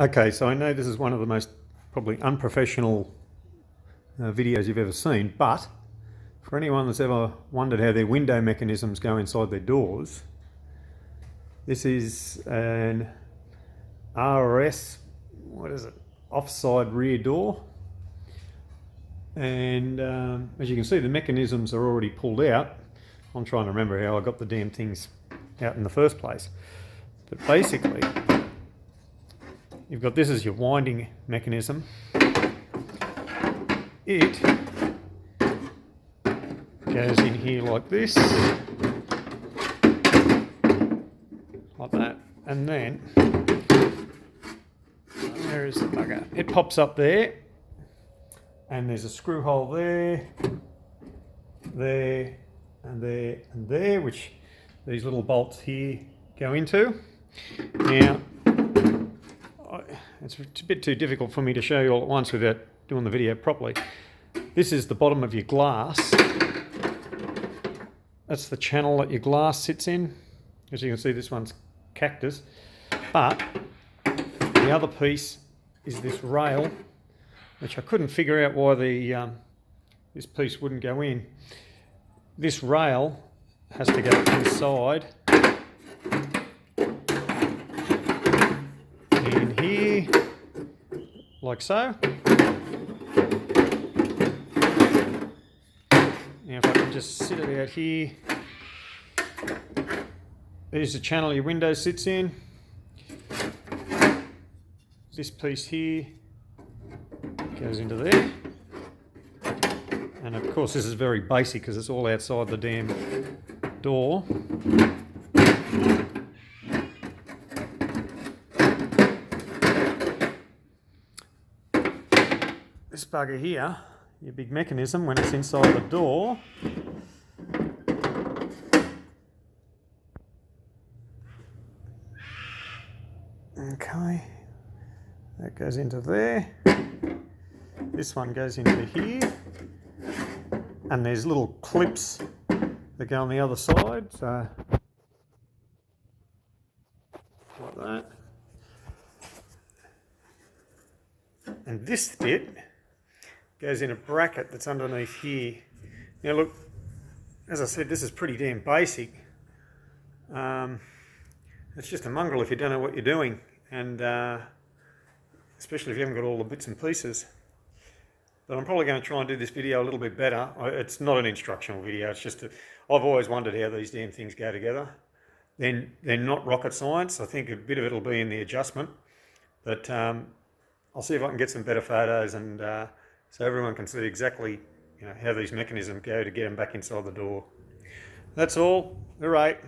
Okay, so I know this is one of the most probably unprofessional videos you've ever seen, but for anyone that's ever wondered how their window mechanisms go inside their doors, this is an RS, what is it, offside rear door. And as you can see, the mechanisms are already pulled out. I'm trying to remember how I got the damn things out in the first place. But basically, you've got this as your winding mechanism. It goes in here like this, like that, and then where is the bugger? It pops up there, and there's a screw hole there, there, and there, and there, which these little bolts here go into. Now, it's a bit too difficult for me to show you all at once without doing the video properly. This is the bottom of your glass. That's the channel that your glass sits in. As you can see, this one's cactus. But the other piece is this rail, which I couldn't figure out why this piece wouldn't go in. This rail has to go inside in here, like so. Now if I can just sit it out here, there's the channel your window sits in. This piece here goes into there. And of course this is very basic because it's all outside the damn door. This bugger here, your big mechanism, when it's inside the door, okay, that goes into there. This one goes into here, and there's little clips that go on the other side, so like that. And this bit goes in a bracket that's underneath here. Now look, as I said, this is pretty damn basic. It's just a mongrel if you don't know what you're doing, and especially if you haven't got all the bits and pieces. But I'm probably going to try and do this video a little bit better. It's not an instructional video, it's just I've always wondered how these damn things go together. They're not rocket science. I think a bit of it will be in the adjustment, but I'll see if I can get some better photos and so everyone can see exactly, how these mechanisms go to get them back inside the door. That's all. All right.